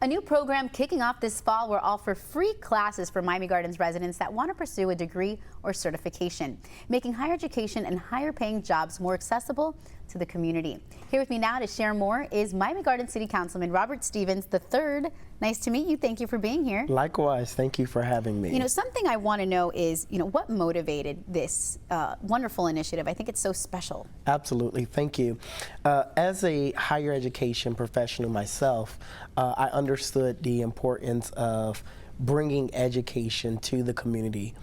A new program kicking off this fall will offer free classes for Miami Gardens residents that want to pursue a degree or certification, making higher education and higher paying jobs more accessible to the community. Here with me now to share more is Miami Gardens City Councilman Robert Stevens III. Nice to meet you. Thank you for being here. Likewise. Thank you for having me. You know, something I want to know is, what motivated this wonderful initiative? I think it's so special. Absolutely. Thank you. As a higher education professional myself, I understood the importance of bringing education to the community.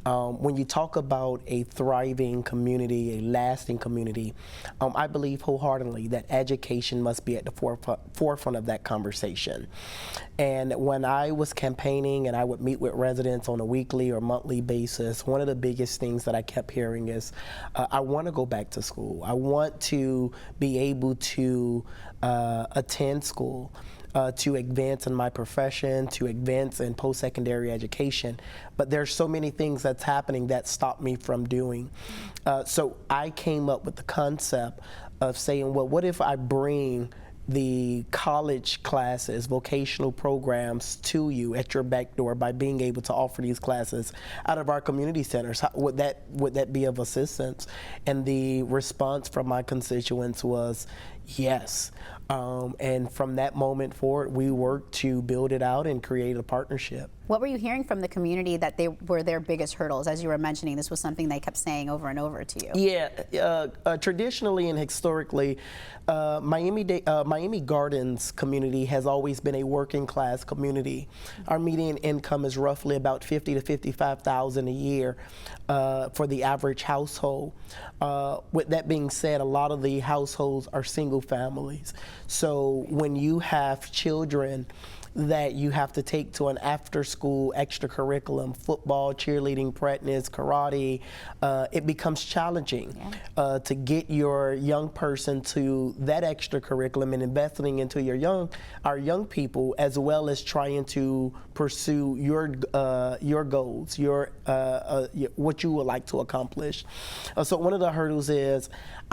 When you talk about a thriving community, a lasting community, I believe wholeheartedly that education must be at the forefront of that conversation. And when I was campaigning and I would meet with residents on a weekly or monthly basis, one of the biggest things that I kept hearing is, I want to go back to school. I want to be able to attend school. To advance in my profession, to advance in post-secondary education. But there's so many things that's happening that stop me from doing. So I came up with the concept of saying, well, what if I bring the college classes, vocational programs to you at your back door by being able to offer these classes out of our community centers? Would that be of assistance? And the response from my constituents was yes. And from that moment forward, we worked to build it out and create a partnership. What were you hearing from the community that they were their biggest hurdles? As you were mentioning, this was something they kept saying over and over to you. Yeah, traditionally and historically, Miami Gardens community has always been a working class community. Our median income is roughly about $50,000 to $55,000 a year for the average household. With that being said, a lot of the households are single families. So when you have children that you have to take to an after-school extracurriculum, football, cheerleading, practice, karate, it becomes challenging to get your young person to that extracurriculum and investing into our young people, as well as trying to pursue your goals, what you would like to accomplish. So one of the hurdles is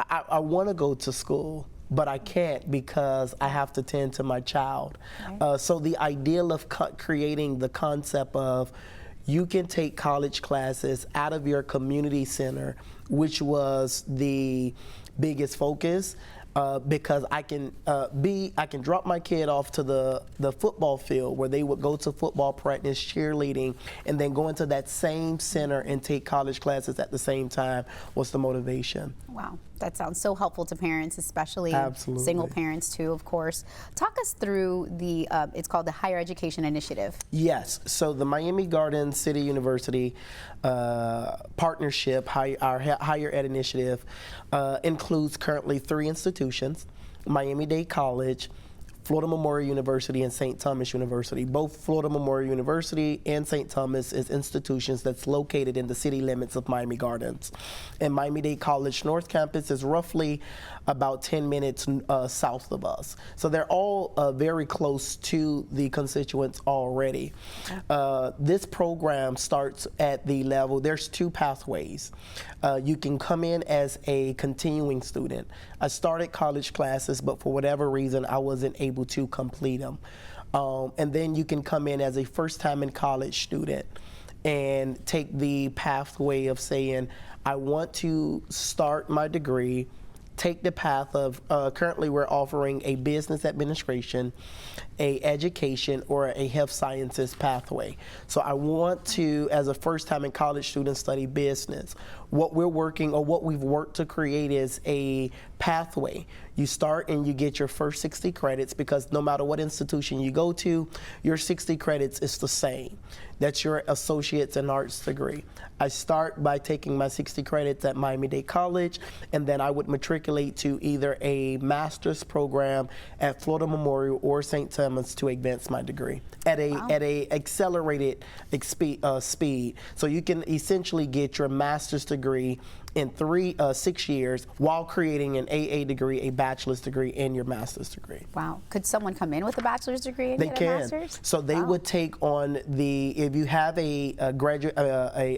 I want to go to school, but I can't because I have to tend to my child. Right. So the ideal of creating the concept of you can take college classes out of your community center, which was the biggest focus, because I can drop my kid off to the football field where they would go to football practice, cheerleading, and then go into that same center and take college classes at the same time was the motivation. Wow, that sounds so helpful to parents, especially Absolutely. Single parents too, of course. Talk us through the, it's called the Higher Education Initiative. Yes, so the Miami Gardens City University partnership, our Higher Ed Initiative, includes currently 3 institutions: Miami-Dade College, Florida Memorial University, and St. Thomas University. Both Florida Memorial University and St. Thomas is institutions that's located in the city limits of Miami Gardens. And Miami-Dade College North Campus is roughly about 10 minutes south of us. So they're all very close to the constituents already. This program starts at the level, there's 2 pathways. You can come in as a continuing student. I started college classes, but for whatever reason, I wasn't able to complete them. And then you can come in as a first time in college student and take the pathway of saying, I want to start my degree, take the path of, currently we're offering a business administration, a education, or a health sciences pathway. So I want to, as a first time in college student, study business. What we're working, or what we've worked to create, is a pathway. You start and you get your first 60 credits, because no matter what institution you go to, your 60 credits is the same. That's your associate's in arts degree. I start by taking my 60 credits at Miami-Dade College, and then I would matriculate to either a master's program at Florida Memorial or St. Thomas to advance my degree at a accelerated speed. So you can essentially get your master's degree in 6 years while creating an AA degree, a bachelor's degree, and your master's degree. Wow. Could someone come in with a bachelor's degree and They get a can. master's? So they Wow. would take on if you have a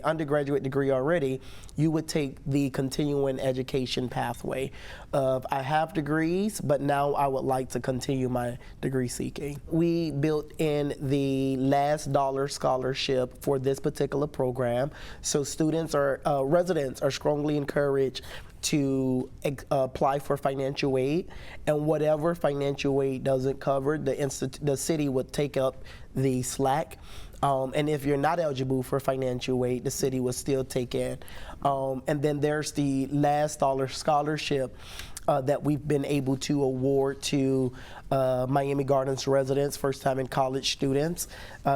undergraduate degree already, you would take the continuing education pathway of I have degrees, but now I would like to continue my degree seeking. We built in the last dollar scholarship for this particular program. So residents are strongly encouraged to apply for financial aid, and whatever financial aid doesn't cover, the city would take up the slack. And if you're not eligible for financial aid, the city will still take it. And then there's the last dollar scholarship that we've been able to award to Miami Gardens residents, first time in college students.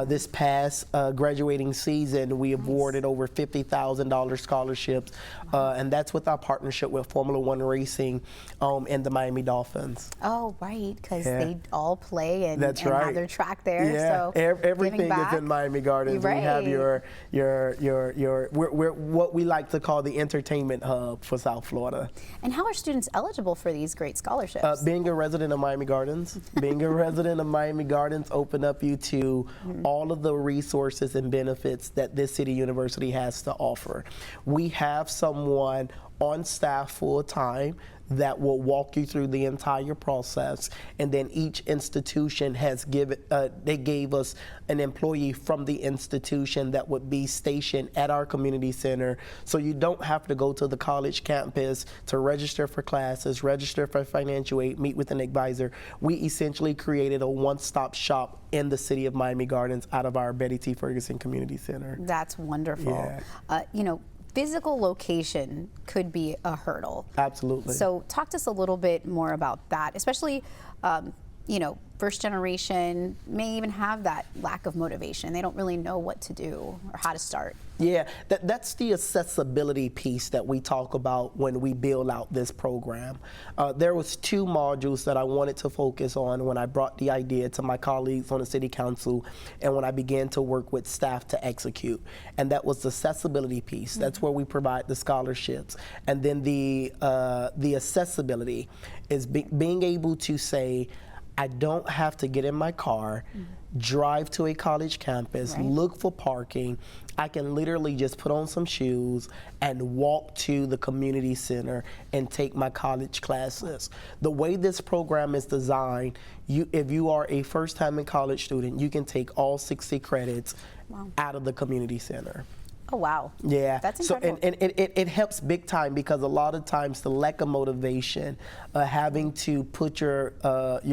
This past graduating season, we awarded over $50,000 scholarships, and that's with our partnership with Formula One Racing and the Miami Dolphins. Oh, right, because they all play and That's have right. their track there. Yeah, So everything giving back. is in Miami Gardens. Right. We have we're what we like to call the entertainment hub for South Florida. And how are students eligible for these great scholarships? Being a resident of Miami Gardens, open up you to all of the resources and benefits that this city university has to offer. We have someone on staff full time that will walk you through the entire process, and then each institution has they gave us an employee from the institution that would be stationed at our community center, so you don't have to go to the college campus to register for classes, register for financial aid, meet with an advisor. We essentially created a one-stop shop in the city of Miami Gardens out of our Betty T. Ferguson Community Center. That's wonderful. Yeah. Physical location could be a hurdle. Absolutely. So talk to us a little bit more about that, especially, first generation may even have that lack of motivation. They don't really know what to do or how to start. Yeah, that's the accessibility piece that we talk about when we build out this program. There was 2 modules that I wanted to focus on when I brought the idea to my colleagues on the city council and when I began to work with staff to execute. And that was the accessibility piece. That's where we provide the scholarships. And then the accessibility is being able to say, I don't have to get in my car, drive to a college campus, look for parking. I can literally just put on some shoes and walk to the community center and take my college classes. The way this program is designed, if you are a first-time in college student, you can take all 60 credits out of the community center. Oh, wow. Yeah. That's incredible. incredible. And it helps big time because a lot of times the lack of motivation, having to put your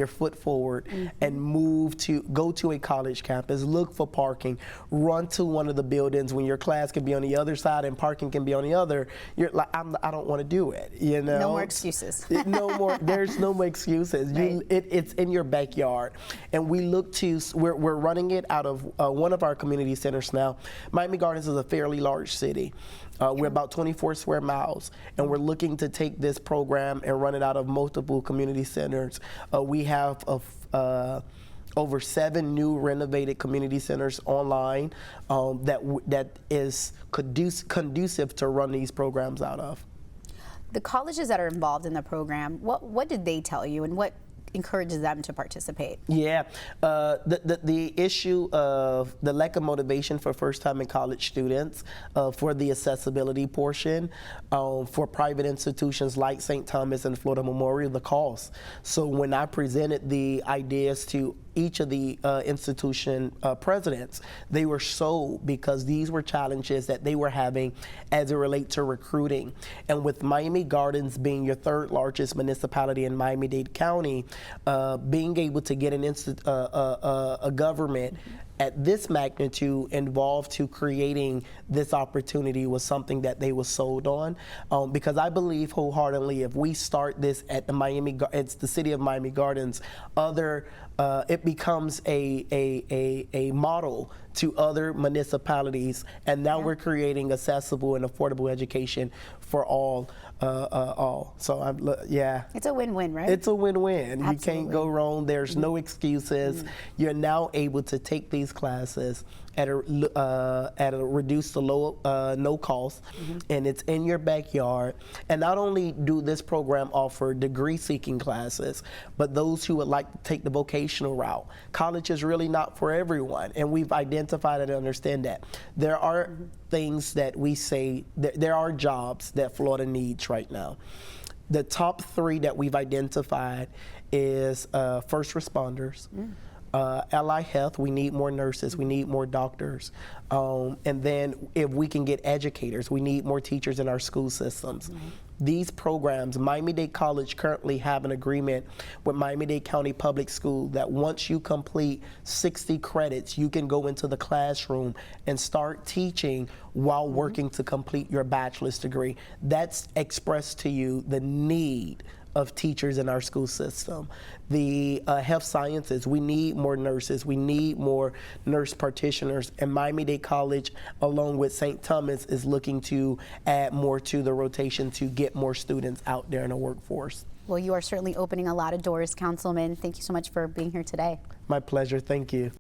foot forward and go to a college campus, look for parking, run to one of the buildings when your class can be on the other side and parking can be on the other. You're like, I don't want to do it. No more excuses. No more. There's no more excuses. Right. It's in your backyard, and we're running it out of one of our community centers now. Miami Gardens is a fairly large city. We're about 24 square miles, and we're looking to take this program and run it out of multiple community centers. We have over 7 new renovated community centers online that is conducive to run these programs out of. The colleges that are involved in the program, what did they tell you, and what encourages them to participate? Yeah, the issue of the lack of motivation for first-time in college students, for the accessibility portion, for private institutions like St. Thomas and Florida Memorial, the cost. So when I presented the ideas to each of the institution presidents, they were sold because these were challenges that they were having as it relates to recruiting. And with Miami Gardens being your 3rd largest municipality in Miami-Dade County, being able to get a government at this magnitude involved to creating this opportunity was something that they were sold on, because I believe wholeheartedly if we start this at it's the city of Miami Gardens, it becomes a model to other municipalities, and now we're creating accessible and affordable education for all. So It's a win-win, right? It's a win-win. Absolutely. You can't go wrong. There's no excuses. You're now able to take these classes at a reduced to low, no cost, and it's in your backyard. And not only do this program offer degree-seeking classes, but those who would like to take the vocational route. College is really not for everyone, and we've identified and understand that. There are things that we say, there are jobs that Florida needs right now. The top 3 that we've identified is first responders, allied health, we need more nurses, we need more doctors, and then if we can get educators, we need more teachers in our school systems. These programs, Miami-Dade College currently have an agreement with Miami-Dade County Public School that once you complete 60 credits, you can go into the classroom and start teaching while working to complete your bachelor's degree. That's expressed to you the need of teachers in our school system. The health sciences, we need more nurses, we need more nurse practitioners, and Miami-Dade College, along with St. Thomas, is looking to add more to the rotation to get more students out there in the workforce. Well, you are certainly opening a lot of doors, Councilman. Thank you so much for being here today. My pleasure, thank you.